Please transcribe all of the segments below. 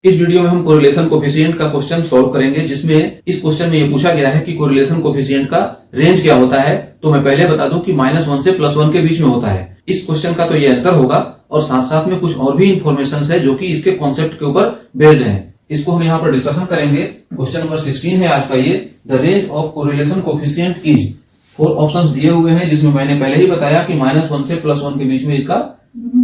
इस वीडियो में हम कोरिलेशन कोफिशिएंट का क्वेश्चन सॉल्व करेंगे, जिसमें इस क्वेश्चन में ये पूछा गया है कि कोरिलेशन कोफिशिएंट का रेंज क्या होता है। तो मैं पहले बता दूं कि -1 से +1 के बीच में होता है। इस क्वेश्चन का तो ये आंसर होगा और साथ साथ में कुछ और भी इंफॉर्मेशन है जो कि इसके कॉन्सेप्ट के ऊपर बेस्ड है। इसको हम यहाँ पर डिस्कशन करेंगे। क्वेश्चन नंबर 16 है आज का ये। The range of correlation coefficient is, 4 options दिए हुए हैं, जिसमें मैंने पहले ही बताया कि -1 से +1 के बीच में इसका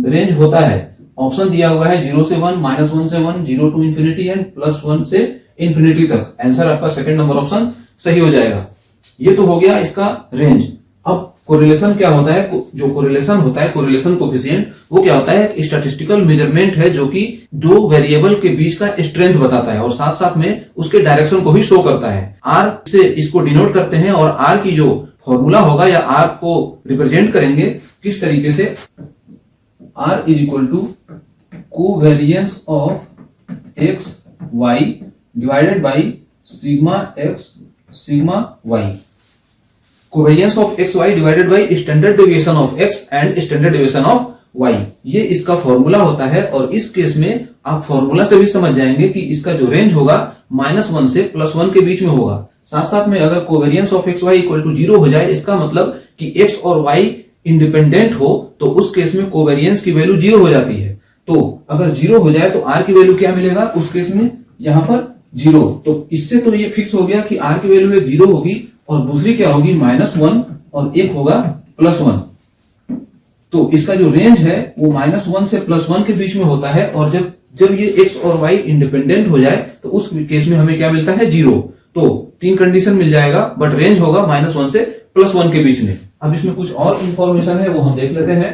रेंज होता है। ऑप्शन दिया हुआ है 0 से 1, -1 से 1, 0 टू इंफिनिटी एंड +1 से इंफिनिटी तक। आंसर आपका सेकंड नंबर ऑप्शन सही हो जाएगा। ये तो हो गया इसका रेंज। अब कोरिलेशन क्या होता है? जो कोरिलेशन होता है, कोरिलेशन कोफिशिएंट, वो क्या होता है? एक स्टैटिस्टिकल मेजरमेंट है जो कि दो वेरिएबल के बीच का स्ट्रेंथ बताता है और साथ साथ में उसके डायरेक्शन को भी शो करता है। आर से इसको डिनोट करते हैं और आर की जो फॉर्मूला होगा या आर को रिप्रेजेंट करेंगे किस तरीके से? R is equal to covariance of x y divided by sigma x sigma y. Covariance of x y divided by standard deviation of x and standard deviation of y. ये इसका formula होता है और इस केस में आप formula से भी समझ जाएंगे कि इसका जो रेंज होगा -1 से +1 के बीच में होगा। साथ साथ में अगर covariance of x y equal to 0 हो जाए, इसका मतलब कि x और y इंडिपेंडेंट हो, तो उस केस में कोवेरियंस की वैल्यू 0 हो जाती है। तो अगर 0 हो जाए तो r की वैल्यू क्या मिलेगा उस केस में? यहां पर 0। तो इससे तो ये फिक्स हो गया कि r की वैल्यू 0 होगी और दूसरी क्या होगी? -1 और एक होगा +1। तो इसका जो रेंज है वो -1 से +1 के बीच में होता है और जब ये x और y इंडिपेंडेंट हो जाए तो उस केस में हमें क्या मिलता है? 0। तो 3 कंडीशन मिल जाएगा, बट रेंज होगा -1 से +1 के बीच में। अब इसमें कुछ और इंफॉर्मेशन है, वो हम देख लेते हैं।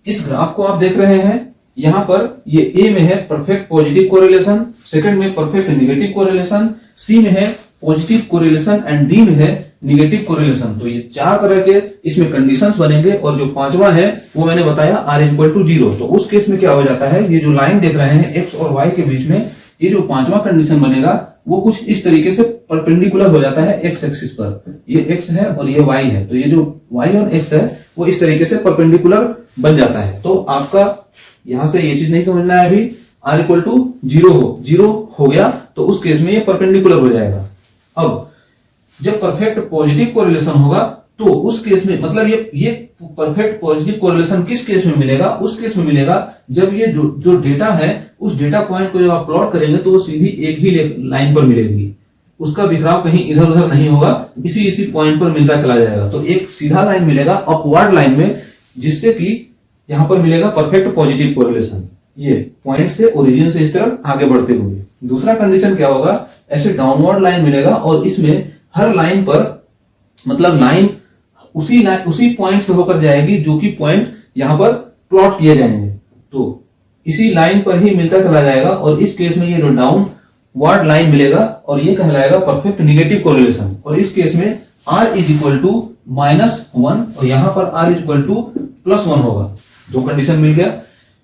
इस ग्राफ को आप देख रहे हैं, यहां पर ये ए में है परफेक्ट पॉजिटिव कोरिलेशन, सेकंड में परफेक्ट नेगेटिव कोरिलेशन, सी में है पॉजिटिव कोरिलेशन एंड डी में है नेगेटिव कोरिलेशन। तो ये 4 तरह के इसमें कंडीशंस बनेंगे और जो पांचवा है वो मैंने बताया r = 0। तो उस केस में क्या हो जाता है? ये जो लाइन देख रहे हैं x और y के बीच में, ये जो पांचवा कंडीशन बनेगा वो कुछ इस तरीके से परपेंडिकुलर हो जाता है x एक्सिस पर। ये x है और ये y है, तो ये जो y और x है वो इस तरीके से परपेंडिकुलर बन जाता है। तो आपका यहां से ये चीज नहीं समझना है अभी। r = 0 हो गया तो उस केस में ये परपेंडिकुलर हो जाएगा। अब जब परफेक्ट पॉजिटिव कोरिलेशन होगा तो उस केस में, मतलब ये परफेक्ट पॉजिटिव कोरिलेशन किस केस में मिलेगा? उस केस में मिलेगा जब ये जो डेटा है, उस डेटा पॉइंट को जब आप प्लॉट करेंगे तो वो सीधी एक ही लाइन पर मिलेगी, उसका बिखराव कहीं इधर उधर नहीं होगा, इसी पॉइंट पर मिलता चला जाएगा। तो एक सीधा लाइन मिलेगा अपवर्ड लाइन में, जिससे कि यहां पर मिलेगा परफेक्ट पॉजिटिव कोरिलेशन, ये पॉइंट से ओरिजिन से इस तरफ आगे बढ़ते हुए। दूसरा कंडीशन क्या होगा? ऐसे डाउनवर्ड लाइन मिलेगा और इसमें हर लाइन पर, मतलब लाइन उसी पॉइंट से होकर जाएगी जो कि पॉइंट यहां पर प्लॉट किए जाएंगे, तो इसी लाइन पर ही मिलता चला जाएगा। और इस केस में ये डाउनवर्ड लाइन मिलेगा और ये कहलाएगा परफेक्ट नेगेटिव कोरिलेशन। और इस केस में r = -1 और यहां पर r = +1 होगा। 2 कंडीशन मिल गया।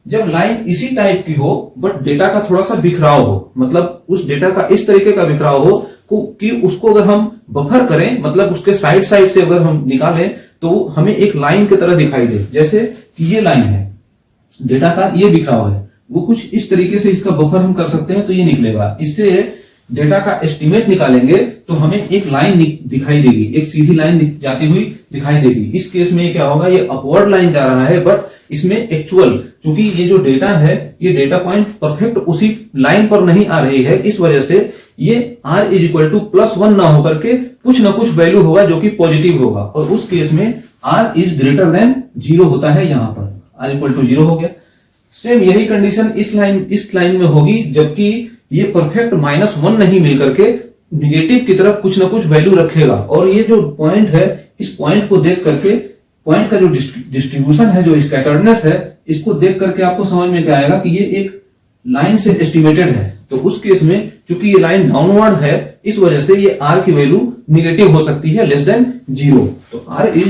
जब लाइन इसी टाइप की हो बट डेटा का थोड़ा सा बिखराव हो, मतलब उस डेटा का इस तरीके का बिखराव हो कि उसको अगर हम बफर करें, मतलब उसके साइड से अगर हम निकालें तो हमें एक लाइन की तरह दिखाई दे, जैसे कि ये लाइन है, डेटा का ये बिखराव है, वो कुछ इस तरीके से इसका बफर हम कर सकते हैं तो ये निकलेगा। इससे डेटा का एस्टिमेट निकालेंगे तो हमें एक लाइन दिखाई देगी, एक सीधी लाइन जाती हुई दिखाई देगी। इस केस में क्या होगा? ये अपवर्ड लाइन जा रहा है, बट इसमें एक्चुअल, क्योंकि ये जो डेटा है, ये डेटा पॉइंट परफेक्ट उसी लाइन पर नहीं आ रही है, इस वजह से ये r = +1 ना होकर के कुछ ना कुछ वैल्यू होगा जो कि पॉजिटिव होगा और उस केस में r > 0 होता है। यहां पर r = 0 हो गया। सेम यही कंडीशन इस लाइन में होगी, जबकि ये परफेक्ट -1 नहीं मिलकर के निगेटिव की तरफ कुछ ना कुछ वैल्यू रखेगा। और ये जो पॉइंट है, इस पॉइंट को देख करके, पॉइंट का जो डिस्ट्रीब्यूशन है, जो स्कैटर्डनेस है, इसको देख करके आपको समझ में क्या आएगा कि ये एक लाइन से एस्टिमेटेड है। तो उस केस में चूंकि ये लाइन डाउनवर्ड है, इस वजह से ये r की वैल्यू निगेटिव हो सकती है, <0। तो r =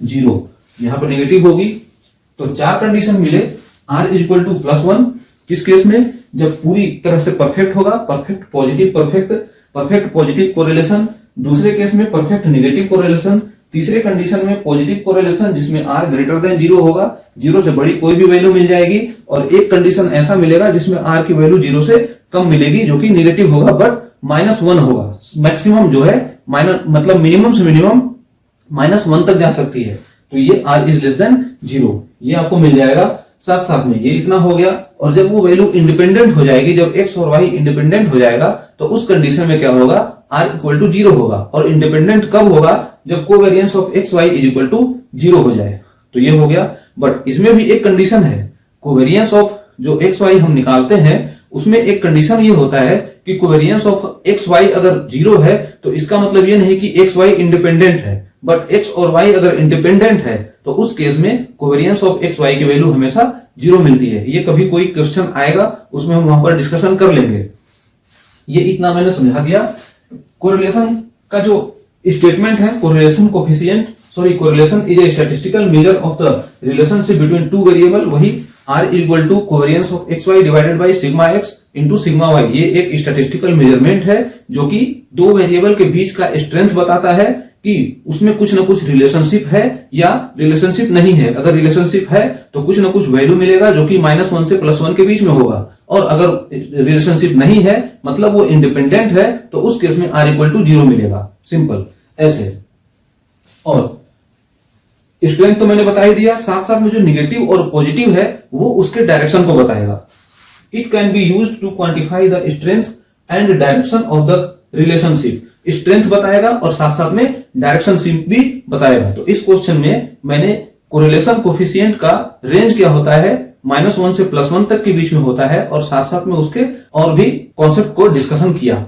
0, यहां पर नेगेटिव होगी। तो 4 कंडीशन मिले। r = +1 किस केस में? जब पूरी तरह से परफेक्ट होगा, परफेक्ट पॉजिटिव कोरिलेशन। दूसरे केस में परफेक्ट नेगेटिव कोरिलेशन, तीसरे कंडीशन में पॉजिटिव कोरिलेशन जिसमें r ग्रेटर देन 0 होगा, 0 से बड़ी कोई भी वैल्यू मिल जाएगी, और एक कंडीशन ऐसा मिलेगा जिसमें r की वैल्यू 0 से कम मिलेगी जो कि निगेटिव होगा बट -1 होगा। मैक्सिमम जो है मतलब मिनिमम से मिनिमम -1 तक जा सकती है, तो ये r इज लेस देन 0 ये आपको मिल जाएगा। साथ साथ में ये इतना हो गया, और जब वो वैल्यू इंडिपेंडेंट हो जाएगी, जब x और y इंडिपेंडेंट हो जाएगा, तो उस कंडीशन में क्या होगा, r इक्वल टू 0 होगा। और इंडिपेंडेंट कब होगा, जब covariance of x y is equal to 0 हो जाए। तो ये हो गया, बट इसमें भी एक कंडीशन है। कोवेरियंस ऑफ जो x y हम निकालते हैं उसमें एक कंडीशन ये होता है कि कोवेरियंस ऑफ x y अगर 0 है तो इसका मतलब ये नहीं कि x y इंडिपेंडेंट है, बट x और y अगर इंडिपेंडेंट है तो उस केस में कोवेरियंस ऑफ x y की वैल्यू हमेशा 0 मिलती है। ये कभी कोई क्वेश्चन आएगा उसमें हम वहां पर डिस्कशन कर लेंगे। ये इतना मैंने समझा दिया। कोरिलेशन का जो स्टेटमेंट है, correlation is a statistical measure of the relationship between two variable, वही r equal to covariance of x y divided by sigma x into sigma y. ये एक स्टैटिस्टिकल मेजरमेंट है जो कि दो वेरिएबल के बीच का स्ट्रेंथ बताता है कि उसमें कुछ ना कुछ रिलेशनशिप है या रिलेशनशिप नहीं है। अगर रिलेशनशिप है तो कुछ ना कुछ वैल्यू मिलेगा जो कि -1 से +1 के बीच में होगा, और अगर रिलेशनशिप नहीं है मतलब वो इंडिपेंडेंट है तो उस केस में r इक्वल टू 0 मिलेगा। सिंपल ऐसे। और स्ट्रेंथ तो मैंने बता ही दिया, साथ साथ में जो निगेटिव और पॉजिटिव है वो उसके डायरेक्शन को बताएगा। It can be used to quantify the strength and direction of the relationship. Strength बताएगा और साथ साथ में डायरेक्शनशिप भी बताएगा। तो इस क्वेश्चन में मैंने कोरिलेशन कोफिशिएंट का रेंज क्या होता है, -1 से +1 तक के बीच में होता है, और साथ साथ में उसके और भी कॉन्सेप्ट को डिस्कशन किया।